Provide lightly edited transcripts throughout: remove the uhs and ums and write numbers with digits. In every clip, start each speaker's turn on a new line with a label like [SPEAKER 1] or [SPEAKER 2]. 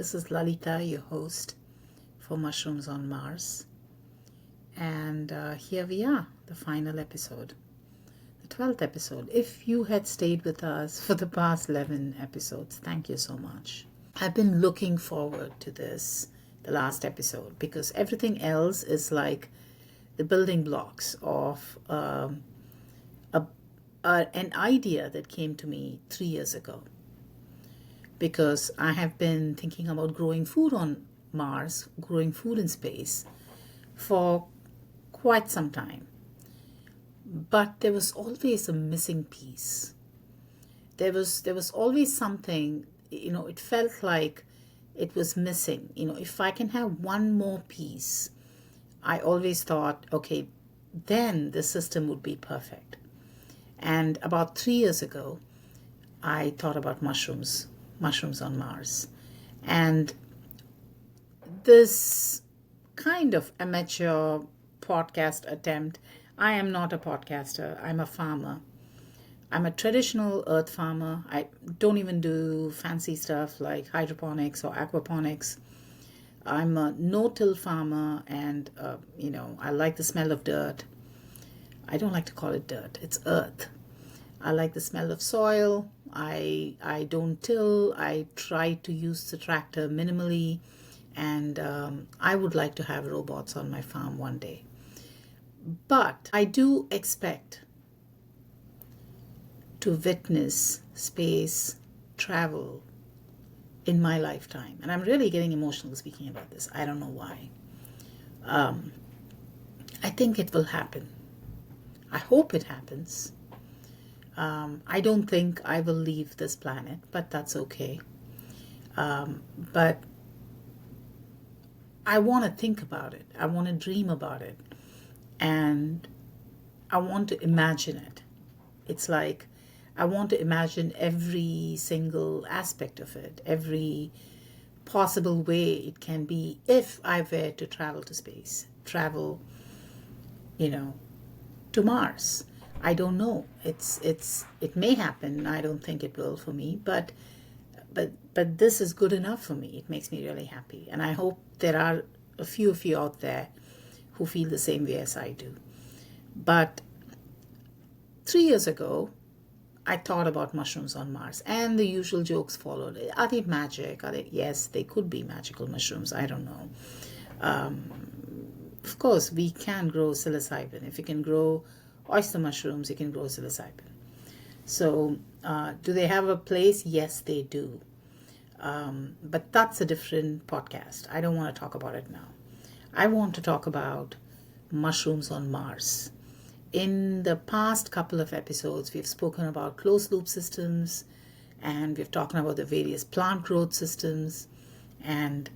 [SPEAKER 1] This is Lalita, your host for Mushrooms on Mars. And here we are, the final episode, the 12th episode. If you had stayed with us for the past 11 episodes, thank you so much. I've been looking forward to this, the last episode, because everything else is like the building blocks of an idea that came to me 3 years ago. Because I have been thinking about growing food on Mars, growing food in space for quite some time. But there was always a missing piece. There was always something, it felt like it was missing. If I can have one more piece, I always thought, okay, then the system would be perfect. And about 3 years ago, I thought about mushrooms on Mars. And this kind of amateur podcast attempt, I am not a podcaster, I'm a farmer. I'm a traditional earth farmer. I don't even do fancy stuff like hydroponics or aquaponics. I'm a no-till farmer, and I like the smell of dirt. I don't like to call it dirt, it's earth. I like the smell of soil. I don't till. I try to use the tractor minimally, and I would like to have robots on my farm one day. But I do expect to witness space travel in my lifetime. And I'm really getting emotional speaking about this. I don't know why. I think it will happen. I hope it happens. I don't think I will leave this planet, but that's okay. But I want to think about it. I want to dream about it. And I want to imagine it. It's like I want to imagine every single aspect of it, every possible way it can be if I were to travel to space, travel, to Mars. I don't know. It may happen. I don't think it will for me, but this is good enough for me. It makes me really happy, and I hope there are a few of you out there who feel the same way as I do. But 3 years ago, I thought about mushrooms on Mars, and the usual jokes followed. Are they magic? Yes, they could be magical mushrooms. I don't know. Of course, we can grow psilocybin. If you can grow oyster mushrooms, you can grow psilocybin. So do they have a place? Yes, they do. But that's a different podcast. I don't want to talk about it now. I want to talk about mushrooms on Mars. In the past couple of episodes, we've spoken about closed loop systems, and we've talked about the various plant growth systems. And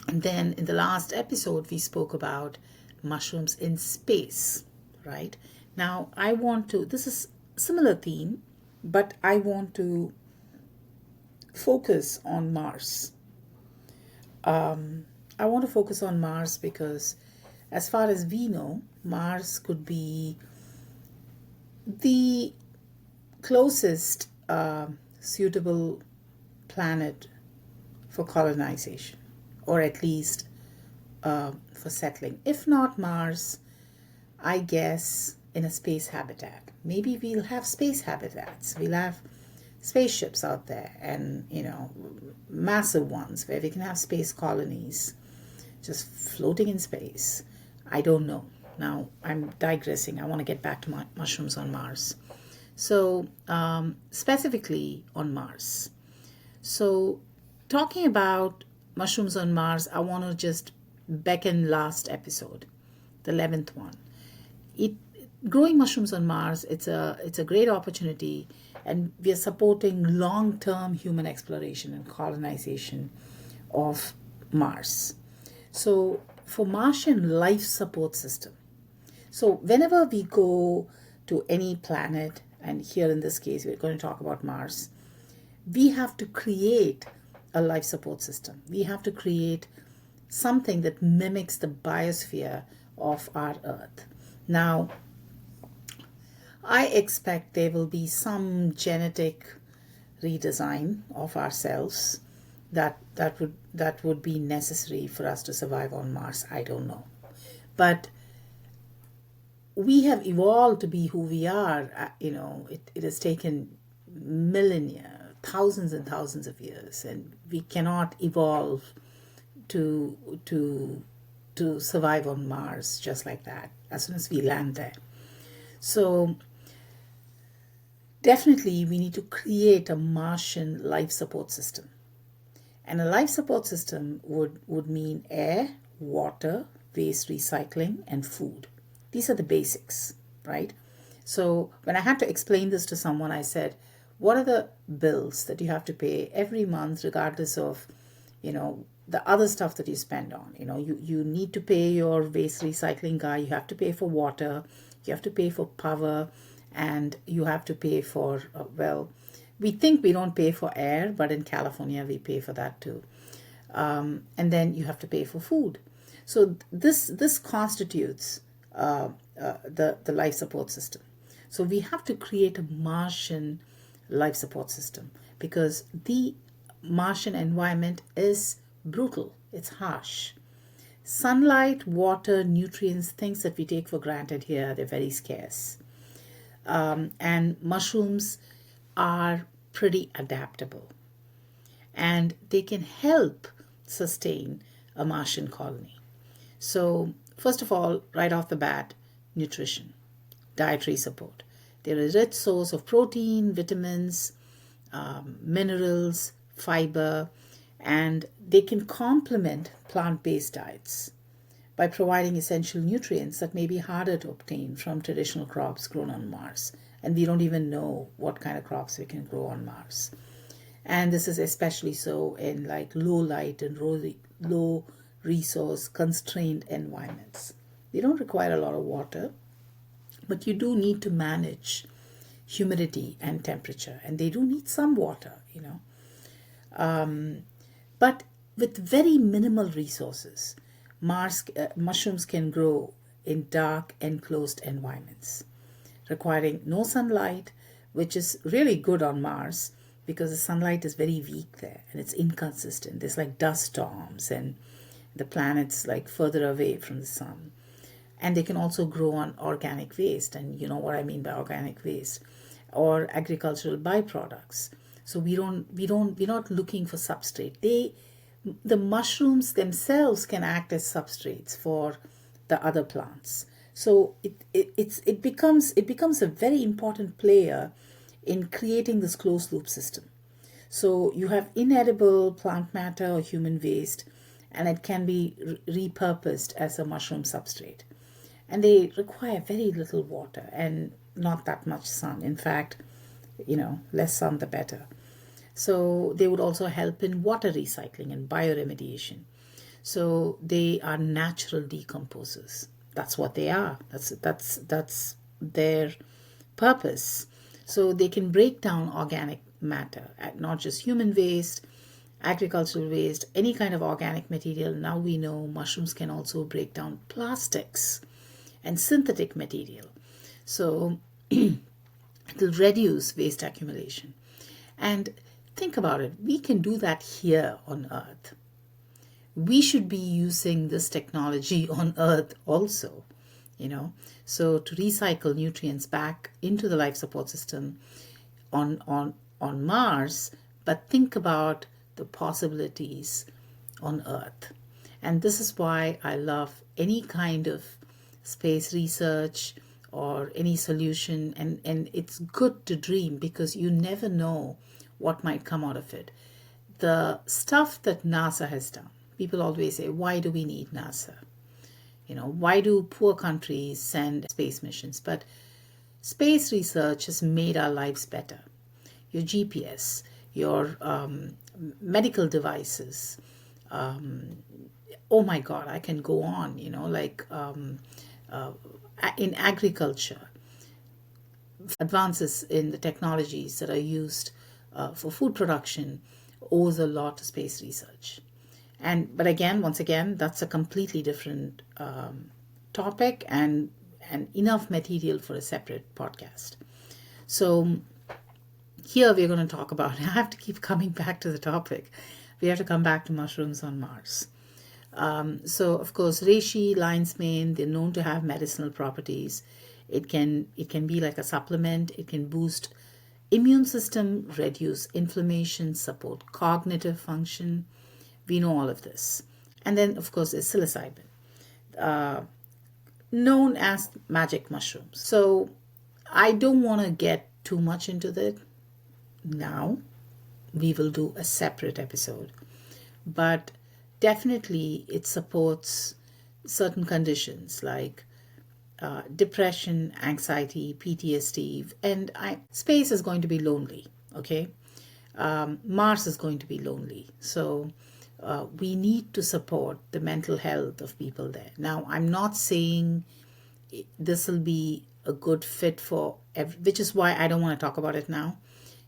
[SPEAKER 1] then in the last episode, we spoke about mushrooms in space. Right now, this is a similar theme, but I want to focus on Mars. I want to focus on Mars because, as far as we know, Mars could be the closest suitable planet for colonization, or at least for settling. If not Mars, I guess in a space habitat. Maybe we'll have space habitats. We'll have spaceships out there, and massive ones where we can have space colonies just floating in space. I don't know. Now I'm digressing. I want to get back to mushrooms on Mars. So specifically on Mars. So talking about mushrooms on Mars, I want to just beckon last episode, the 11th one. Growing mushrooms on Mars, it's a great opportunity, and we are supporting long-term human exploration and colonization of Mars. So for Martian life support system, so whenever we go to any planet, and here in this case we're going to talk about Mars, we have to create a life support system. We have to create something that mimics the biosphere of our Earth. Now, I expect there will be some genetic redesign of ourselves that would be necessary for us to survive on Mars. I don't know, but we have evolved to be who we are. It has taken millennia, thousands and thousands of years, and we cannot evolve to to to survive on Mars just like that as soon as we land there. So definitely we need to create a Martian life support system. And a life support system would mean air, water, waste recycling, and food. These are the basics, right? So when I had to explain this to someone, I said, what are the bills that you have to pay every month, regardless of, the other stuff that you spend on? You need to pay your waste recycling guy, you have to pay for water, you have to pay for power, and you have to pay for, we think we don't pay for air, but in California we pay for that too. And then you have to pay for food. So this constitutes the life support system. So we have to create a Martian life support system because the Martian environment is brutal. It's harsh. Sunlight, water, nutrients, things that we take for granted here, they're very scarce. And mushrooms are pretty adaptable. And they can help sustain a Martian colony. So, first of all, right off the bat, nutrition, dietary support. They're a rich source of protein, vitamins, minerals, fiber, and they can complement plant-based diets by providing essential nutrients that may be harder to obtain from traditional crops grown on Mars. And we don't even know what kind of crops we can grow on Mars. And this is especially so in like low light and low resource constrained environments. They don't require a lot of water, but you do need to manage humidity and temperature, and they do need some water, But with very minimal resources, mushrooms can grow in dark, enclosed environments, requiring no sunlight, which is really good on Mars because the sunlight is very weak there and it's inconsistent. There's like dust storms and the planet's like further away from the sun. And they can also grow on organic waste, and you know what I mean by organic waste, or agricultural byproducts. So we're not looking for substrate. The mushrooms themselves can act as substrates for the other plants. So it becomes a very important player in creating this closed loop system. So you have inedible plant matter or human waste, and it can be repurposed as a mushroom substrate. And they require very little water and not that much sun. In fact, less sun the better. So they would also help in water recycling and bioremediation. So they are natural decomposers. That's what they are. That's their purpose. So they can break down organic matter, not just human waste, agricultural waste, any kind of organic material. Now we know mushrooms can also break down plastics and synthetic material. So it'll reduce waste accumulation. And think about it, we can do that here on Earth. We should be using this technology on Earth also, So to recycle nutrients back into the life support system on Mars, but think about the possibilities on Earth. And this is why I love any kind of space research or any solution, and it's good to dream because you never know what might come out of it. The stuff that NASA has done, people always say, why do we need NASA? Why do poor countries send space missions? But space research has made our lives better. Your GPS, your medical devices, oh my God, I can go on, in agriculture, advances in the technologies that are used for food production owes a lot to space research. But again, once again, that's a completely different topic and enough material for a separate podcast. So here we're going to talk about, I have to keep coming back to the topic, we have to come back to mushrooms on Mars. So of course, reishi, lion's mane, they're known to have medicinal properties. It can be like a supplement. It can boost immune system, reduce inflammation, support cognitive function. We know all of this. And then of course there's psilocybin, known as magic mushrooms. So I don't want to get too much into that now. We will do a separate episode. But definitely it supports certain conditions like depression, anxiety, PTSD, and space is going to be lonely, okay? Mars is going to be lonely. So we need to support the mental health of people there. Now, I'm not saying this will be a good fit for which is why I don't want to talk about it now.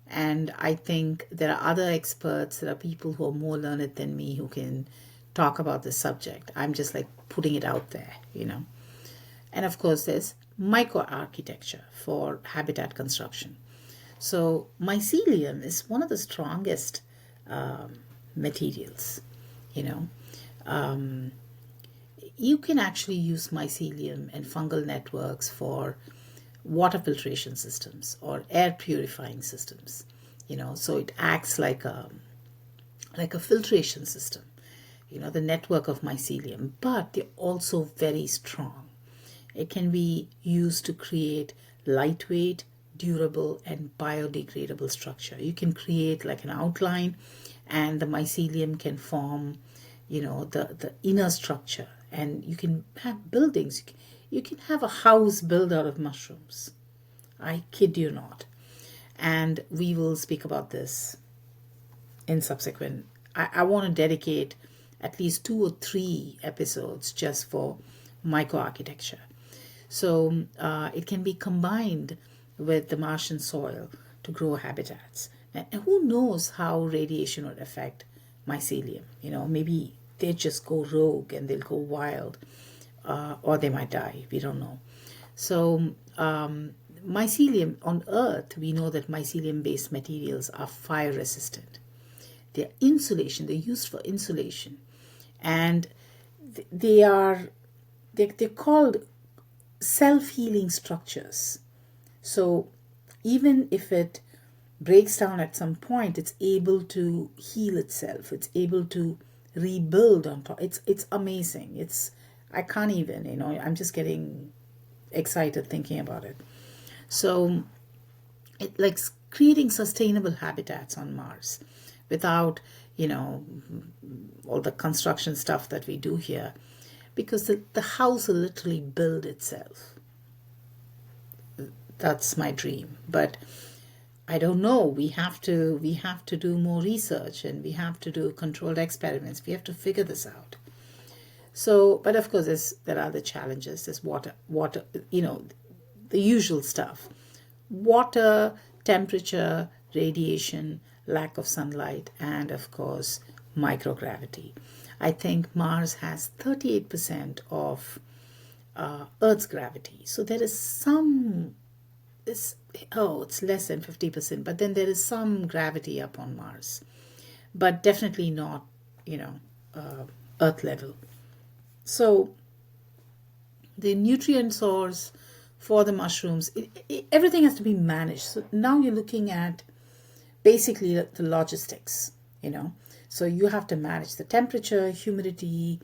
[SPEAKER 1] And I think there are other experts, there are people who are more learned than me who can talk about this subject. I'm just like putting it out there, you know. And of course, there's microarchitecture for habitat construction. So mycelium is one of the strongest materials, you know. You can actually use mycelium and fungal networks for water filtration systems or air purifying systems, you know. So it acts like a filtration system, you know, the network of mycelium, but they're also very strong. It can be used to create lightweight, durable, and biodegradable structure. You can create like an outline, and the mycelium can form, you know, the inner structure, and you can have buildings. You can have a house built out of mushrooms. I kid you not. And we will speak about this in subsequent. I want to dedicate at least 2 or 3 episodes just for microarchitecture. So it can be combined with the Martian soil to grow habitats. And who knows how radiation would affect mycelium? You know, maybe they just go rogue and they'll go wild, or they might die. We don't know. So mycelium on Earth, we know that mycelium-based materials are fire resistant. They're insulation. They're used for insulation, and they're called self-healing structures. So even if it breaks down at some point, it's able to heal itself. It's able to rebuild on top. It's amazing. I can't even, you know, I'm just getting excited thinking about it. So it like creating sustainable habitats on Mars without, you know, all the construction stuff that we do here, because the house will literally build itself. That's my dream. But I don't know. We have to do more research, and we have to do controlled experiments. We have to figure this out. So, but of course, there are the challenges. There's water, you know, the usual stuff. Water, temperature, radiation, lack of sunlight, and of course, microgravity. I think Mars has 38% of Earth's gravity. So there is some, it's less than 50%, but then there is some gravity up on Mars, but definitely not, you know, Earth level. So the nutrient source for the mushrooms, everything has to be managed. So now you're looking at basically the logistics, you know. So you have to manage the temperature, humidity,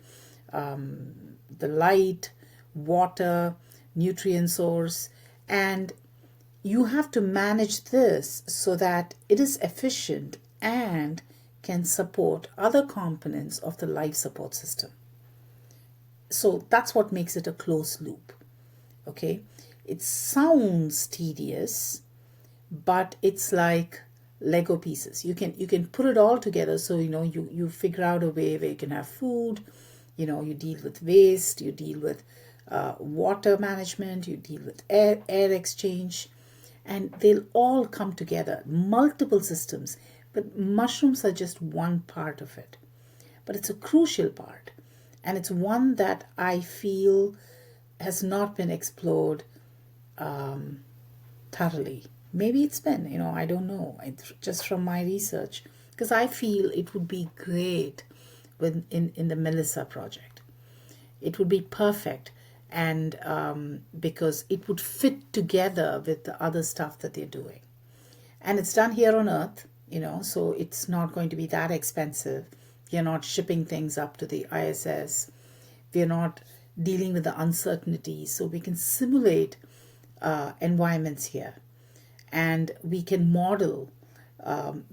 [SPEAKER 1] the light, water, nutrient source, and you have to manage this so that it is efficient and can support other components of the life support system. So that's what makes it a closed loop. Okay, it sounds tedious, but it's like Lego pieces. You can put it all together. So you know you figure out a way where you can have food. You know, you deal with waste. You deal with water management. You deal with air exchange, and they'll all come together. Multiple systems, but mushrooms are just one part of it. But it's a crucial part, and it's one that I feel has not been explored thoroughly. Maybe it's been, you know, I don't know. Just from my research, because I feel it would be great in the Melissa project. It would be perfect, and because it would fit together with the other stuff that they're doing. And it's done here on Earth, so it's not going to be that expensive. You're not shipping things up to the ISS. We're not dealing with the uncertainties. So we can simulate environments here, and we can model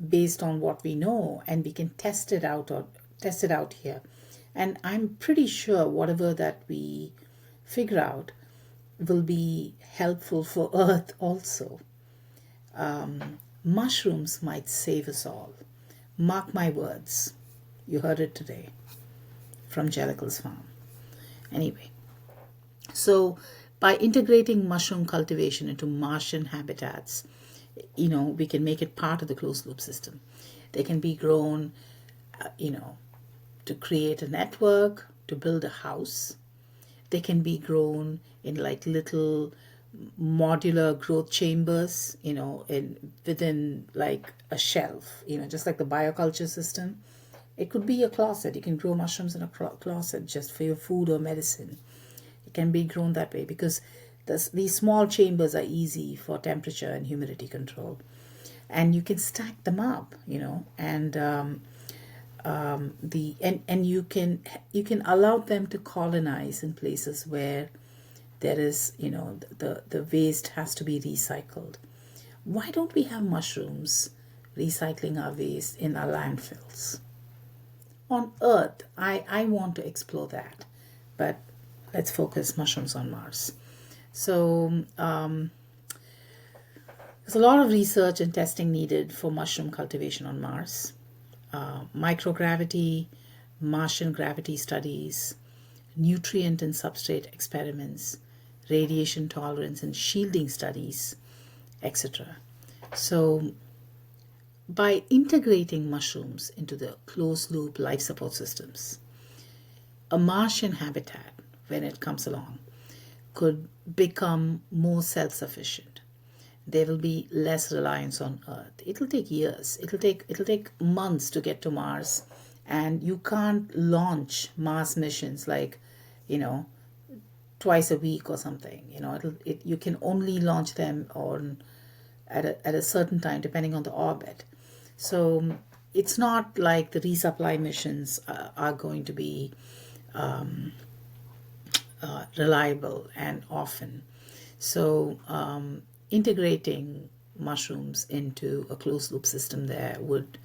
[SPEAKER 1] based on what we know, and we can test it out here. And I'm pretty sure whatever that we figure out will be helpful for Earth also. Mushrooms might save us all. Mark my words. You heard it today from Jellicle's farm. Anyway, so by integrating mushroom cultivation into Martian habitats, we can make it part of the closed loop system. They can be grown, to create a network, to build a house. They can be grown in like little modular growth chambers, within like a shelf, just like the bioculture system. It could be a closet. You can grow mushrooms in a closet just for your food or medicine. It can be grown that way because these small chambers are easy for temperature and humidity control. And you can stack them up, and you can allow them to colonize in places where there is, the waste has to be recycled. Why don't we have mushrooms recycling our waste in our landfills? On Earth, I want to explore that, but let's focus mushrooms on Mars. So there's a lot of research and testing needed for mushroom cultivation on Mars. Microgravity, Martian gravity studies, nutrient and substrate experiments, radiation tolerance and shielding studies, etc. So by integrating mushrooms into the closed-loop life support systems, a Martian habitat, when it comes along, could become more self-sufficient. There will be less reliance on Earth. It'll take years. It'll take months to get to Mars, and you can't launch Mars missions like, twice a week or something. You can only launch them at a certain time depending on the orbit. So it's not like the resupply missions are going to be reliable and often. So integrating mushrooms into a closed loop system there would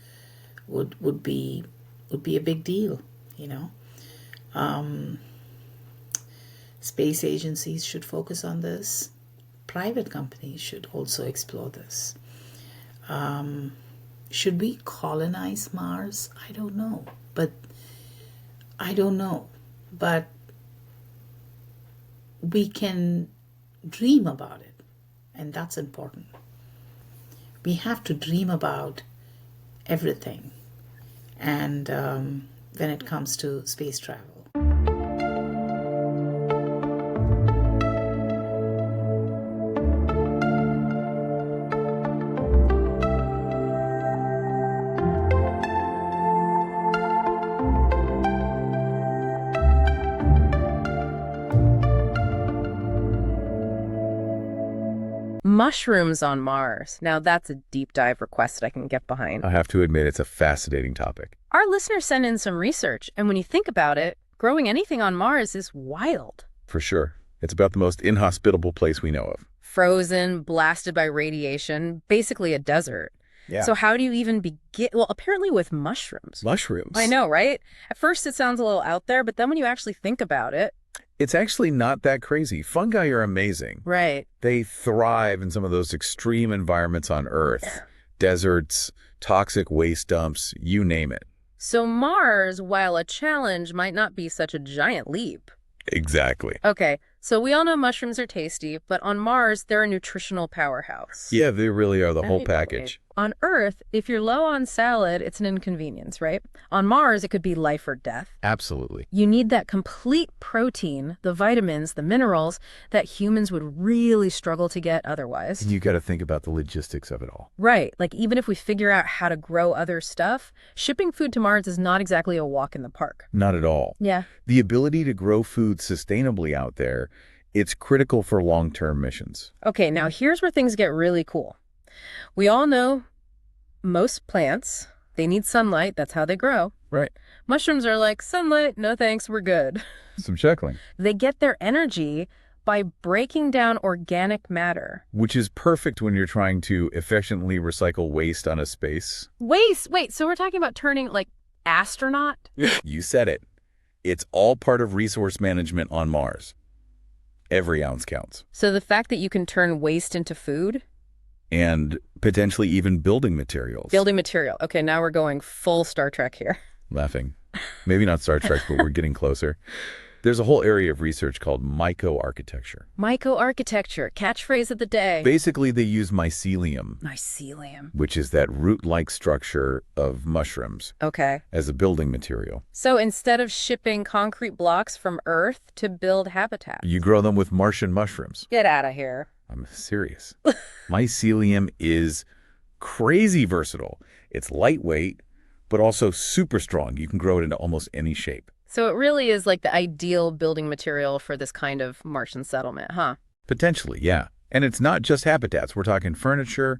[SPEAKER 1] be a big deal. Space agencies should focus on this. Private companies should also explore this. Should we colonize Mars? I don't know. But we can dream about it, and that's important. We have to dream about everything, and when it comes to space travel.
[SPEAKER 2] Mushrooms on Mars. Now that's a deep dive request I can get behind.
[SPEAKER 3] I have to admit, it's a fascinating topic.
[SPEAKER 2] Our listeners sent in some research, and when you think about it, growing anything on Mars is wild.
[SPEAKER 3] For sure. It's about the most inhospitable place we know of.
[SPEAKER 2] Frozen, blasted by radiation, basically a desert.
[SPEAKER 3] Yeah.
[SPEAKER 2] So how do you even begin? Well, apparently with mushrooms.
[SPEAKER 3] Mushrooms?
[SPEAKER 2] I know, right? At first it sounds a little out there, but then when you actually think about it,
[SPEAKER 3] it's actually not that crazy. Fungi are amazing.
[SPEAKER 2] Right.
[SPEAKER 3] They thrive in some of those extreme environments on Earth. Deserts, toxic waste dumps, you name it.
[SPEAKER 2] So Mars, while a challenge, might not be such a giant leap.
[SPEAKER 3] Exactly.
[SPEAKER 2] Okay, so we all know mushrooms are tasty, but on Mars, they're a nutritional powerhouse.
[SPEAKER 3] Yeah, they really are the whole package.
[SPEAKER 2] On Earth, if you're low on salad, it's an inconvenience, right? On Mars, it could be life or death.
[SPEAKER 3] Absolutely.
[SPEAKER 2] You need that complete protein, the vitamins, the minerals that humans would really struggle to get otherwise.
[SPEAKER 3] And you got to think about the logistics of it all.
[SPEAKER 2] Right. Like even if we figure out how to grow other stuff, shipping food to Mars is not exactly a walk in the park.
[SPEAKER 3] Not at all.
[SPEAKER 2] Yeah.
[SPEAKER 3] The ability to grow food sustainably out there, it's critical for long-term missions.
[SPEAKER 2] Okay, now here's where things get really cool. We all know most plants, they need sunlight. That's how they grow.
[SPEAKER 3] Right.
[SPEAKER 2] Mushrooms are like, sunlight, no thanks, we're good.
[SPEAKER 3] Some chuckling.
[SPEAKER 2] They get their energy by breaking down organic matter.
[SPEAKER 3] Which is perfect when you're trying to efficiently recycle waste on a space.
[SPEAKER 2] Waste? Wait, so we're talking about turning, like, astronaut?
[SPEAKER 3] You said it. It's all part of resource management on Mars. Every ounce counts.
[SPEAKER 2] So the fact that you can turn waste into food?
[SPEAKER 3] And potentially even building materials.
[SPEAKER 2] Building material. Okay, now we're going full Star Trek here.
[SPEAKER 3] Laughing. Maybe not Star Trek, but we're getting closer. There's a whole area of research called myco-architecture.
[SPEAKER 2] Myco-architecture, catchphrase of the day.
[SPEAKER 3] Basically, they use mycelium,
[SPEAKER 2] Mycelium.
[SPEAKER 3] which is that root-like structure of mushrooms,
[SPEAKER 2] Okay.
[SPEAKER 3] as a building material.
[SPEAKER 2] So instead of shipping concrete blocks from Earth to build habitats.
[SPEAKER 3] You grow them with Martian mushrooms.
[SPEAKER 2] Get out of here.
[SPEAKER 3] I'm serious. Mycelium is crazy versatile. It's lightweight, but also super strong. You can grow it into almost any shape.
[SPEAKER 2] So it really is like the ideal building material for this kind of Martian settlement, huh?
[SPEAKER 3] Potentially, yeah. And it's not just habitats. We're talking furniture,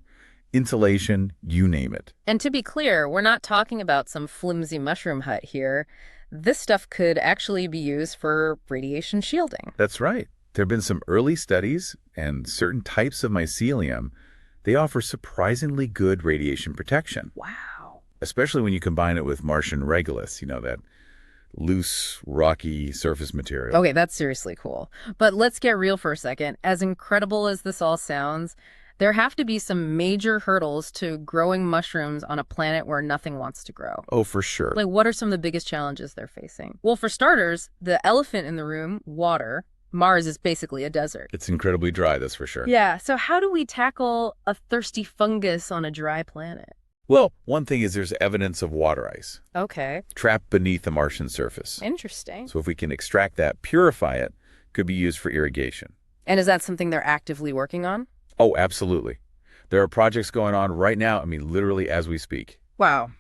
[SPEAKER 3] insulation, you name it.
[SPEAKER 2] And to be clear, we're not talking about some flimsy mushroom hut here. This stuff could actually be used for radiation shielding.
[SPEAKER 3] That's right. There have been some early studies, and certain types of mycelium, they offer surprisingly good radiation protection.
[SPEAKER 2] Wow.
[SPEAKER 3] Especially when you combine it with Martian regolith, that loose, rocky surface material.
[SPEAKER 2] Okay, that's seriously cool. But let's get real for a second. As incredible as this all sounds, there have to be some major hurdles to growing mushrooms on a planet where nothing wants to grow.
[SPEAKER 3] Oh, for sure.
[SPEAKER 2] Like, what are some of the biggest challenges they're facing? Well, for starters, the elephant in the room, water. Mars is basically a desert.
[SPEAKER 3] It's incredibly dry, that's for sure.
[SPEAKER 2] Yeah, so how do we tackle a thirsty fungus on a dry planet?
[SPEAKER 3] Well, one thing is there's evidence of water ice
[SPEAKER 2] Okay,
[SPEAKER 3] trapped beneath the Martian surface.
[SPEAKER 2] interesting.
[SPEAKER 3] So if we can extract that, purify it, could be used for irrigation.
[SPEAKER 2] And is that something they're actively working on?
[SPEAKER 3] Oh, absolutely. There are projects going on right now, literally as we speak,
[SPEAKER 2] Wow.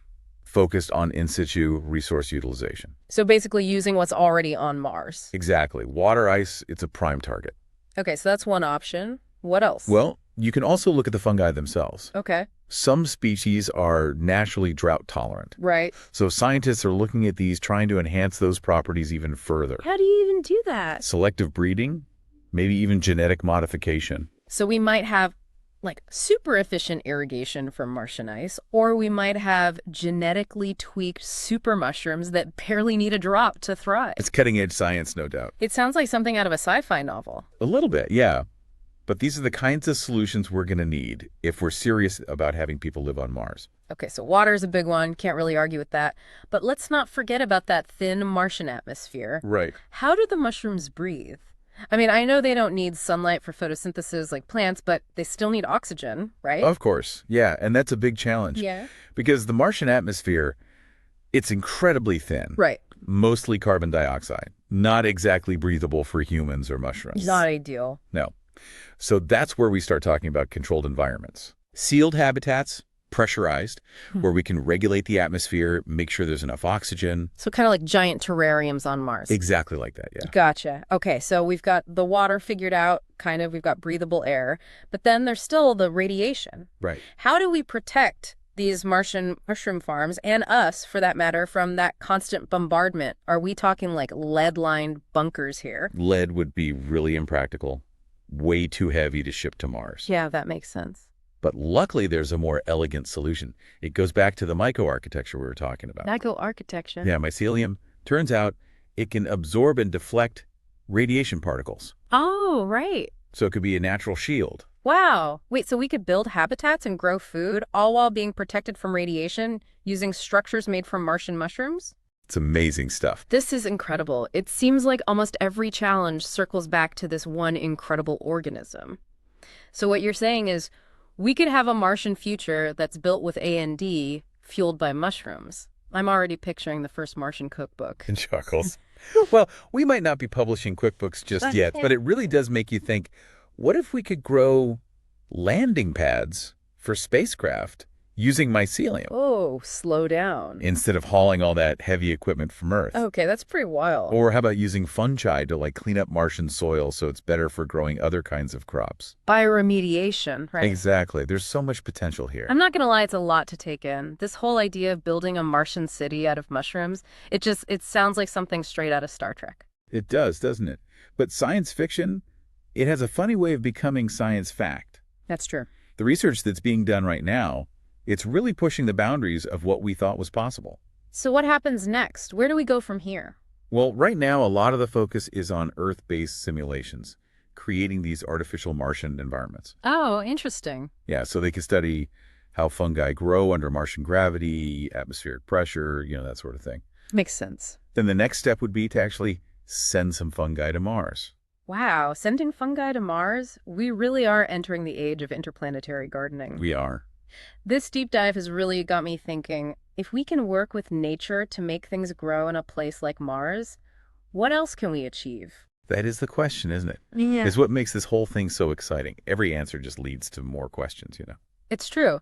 [SPEAKER 3] focused on in situ resource utilization.
[SPEAKER 2] So basically using what's already on Mars.
[SPEAKER 3] Exactly. Water ice, it's a prime target.
[SPEAKER 2] Okay, so that's one option. What else?
[SPEAKER 3] Well, you can also look at the fungi themselves.
[SPEAKER 2] Okay,
[SPEAKER 3] Some species are naturally drought tolerant.
[SPEAKER 2] right.
[SPEAKER 3] So scientists are looking at these, trying to enhance those properties even further.
[SPEAKER 2] How do you even do that?
[SPEAKER 3] Selective breeding, maybe even genetic modification.
[SPEAKER 2] So we might have like super efficient irrigation from Martian ice, or we might have genetically tweaked super mushrooms that barely need a drop to thrive.
[SPEAKER 3] It's cutting edge science, no doubt.
[SPEAKER 2] It sounds like something out of a sci-fi novel.
[SPEAKER 3] A little bit, yeah. But these are the kinds of solutions we're going to need if we're serious about having people live on Mars.
[SPEAKER 2] Okay, so water is a big one. Can't really argue with that. But let's not forget about that thin Martian atmosphere.
[SPEAKER 3] Right.
[SPEAKER 2] How do the mushrooms breathe? I know they don't need sunlight for photosynthesis like plants, but they still need oxygen, right?
[SPEAKER 3] Of course, yeah. And that's a big challenge.
[SPEAKER 2] Yeah.
[SPEAKER 3] Because the Martian atmosphere, it's incredibly thin.
[SPEAKER 2] Right.
[SPEAKER 3] Mostly carbon dioxide. Not exactly breathable for humans or mushrooms.
[SPEAKER 2] Not ideal.
[SPEAKER 3] No. So that's where we start talking about controlled environments. Sealed habitats, pressurized, where we can regulate the atmosphere, make sure there's enough oxygen.
[SPEAKER 2] So kind of like giant terrariums on Mars.
[SPEAKER 3] Exactly like that, yeah.
[SPEAKER 2] Gotcha. Okay, so we've got the water figured out, kind of. We've got breathable air. But then there's still the radiation.
[SPEAKER 3] Right.
[SPEAKER 2] How do we protect these Martian mushroom farms, and us, for that matter, from that constant bombardment? Are we talking like lead-lined bunkers here?
[SPEAKER 3] Lead would be really impractical, way too heavy to ship to Mars.
[SPEAKER 2] Yeah, that makes sense.
[SPEAKER 3] But luckily, there's a more elegant solution. It goes back to the myco-architecture we were talking about.
[SPEAKER 2] Myco-architecture.
[SPEAKER 3] Yeah, mycelium, turns out it can absorb and deflect radiation particles.
[SPEAKER 2] Oh, right.
[SPEAKER 3] So it could be a natural shield.
[SPEAKER 2] Wow. Wait, so we could build habitats and grow food, all while being protected from radiation using structures made from Martian mushrooms?
[SPEAKER 3] It's amazing stuff.
[SPEAKER 2] This is incredible. It seems like almost every challenge circles back to this one incredible organism. So what you're saying is We could have a Martian future that's built with A&D, fueled by mushrooms. I'm already picturing the first Martian cookbook.
[SPEAKER 3] And chuckles. Well, we might not be publishing QuickBooks just yet, but it really does make you think, what if we could grow landing pads for spacecraft using mycelium
[SPEAKER 2] Oh, slow down.
[SPEAKER 3] instead of hauling all that heavy equipment from Earth?
[SPEAKER 2] Okay, that's pretty wild.
[SPEAKER 3] Or how about using fungi to clean up Martian soil so it's better for growing other kinds of crops?
[SPEAKER 2] Bioremediation, right?
[SPEAKER 3] Exactly. There's so much potential here.
[SPEAKER 2] I'm not gonna lie, it's a lot to take in. This whole idea of building a Martian city out of mushrooms, it sounds like something straight out of Star Trek.
[SPEAKER 3] It does, doesn't it? But science fiction, it has a funny way of becoming science fact.
[SPEAKER 2] That's true.
[SPEAKER 3] The research that's being done right now, it's really pushing the boundaries of what we thought was possible.
[SPEAKER 2] So what happens next? Where do we go from here?
[SPEAKER 3] Well, right now, a lot of the focus is on Earth-based simulations, creating these artificial Martian environments.
[SPEAKER 2] Oh, interesting.
[SPEAKER 3] Yeah, so they can study how fungi grow under Martian gravity, atmospheric pressure, that sort of thing.
[SPEAKER 2] Makes sense.
[SPEAKER 3] Then the next step would be to actually send some fungi to Mars.
[SPEAKER 2] Wow, sending fungi to Mars? We really are entering the age of interplanetary gardening.
[SPEAKER 3] We are.
[SPEAKER 2] This deep dive has really got me thinking, if we can work with nature to make things grow in a place like Mars, what else can we achieve?
[SPEAKER 3] That is the question, isn't it?
[SPEAKER 2] Yeah.
[SPEAKER 3] It's what makes this whole thing so exciting. Every answer just leads to more questions.
[SPEAKER 2] It's true.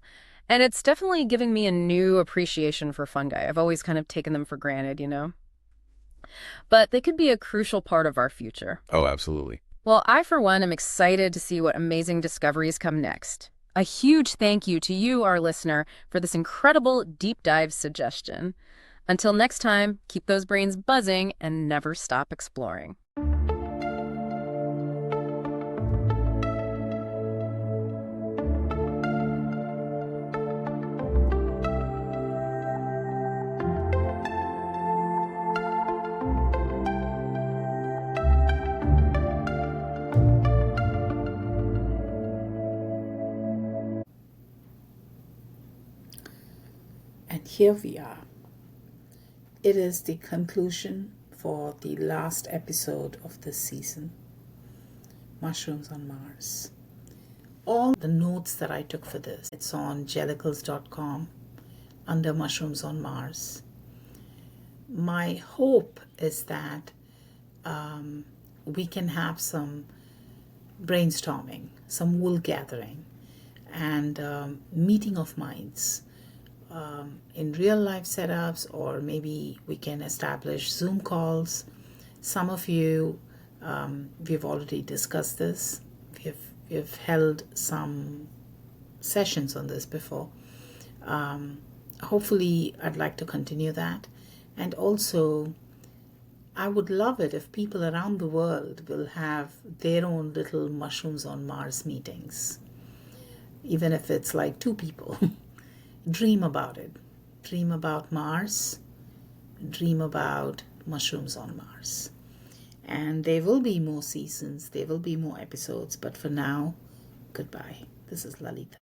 [SPEAKER 2] And it's definitely giving me a new appreciation for fungi. I've always kind of taken them for granted. But they could be a crucial part of our future.
[SPEAKER 3] Oh, absolutely.
[SPEAKER 2] Well, I, for one, am excited to see what amazing discoveries come next. A huge thank you to you, our listener, for this incredible deep dive suggestion. Until next time, keep those brains buzzing and never stop exploring.
[SPEAKER 1] And here we are. It is the conclusion for the last episode of this season, Mushrooms on Mars. All the notes that I took for this, it's on jellicles.com under Mushrooms on Mars. My hope is that we can have some brainstorming, some wool gathering, and meeting of minds in real life setups, or maybe we can establish Zoom calls. Some of you, we've already discussed this. We've held some sessions on this before. Hopefully, I'd like to continue that. And also, I would love it if people around the world will have their own little Mushrooms on Mars meetings. Even if it's like 2 people. Dream about it. Dream about Mars. Dream about Mushrooms on Mars. And there will be more seasons. There will be more episodes. But for now, goodbye. This is Lalita.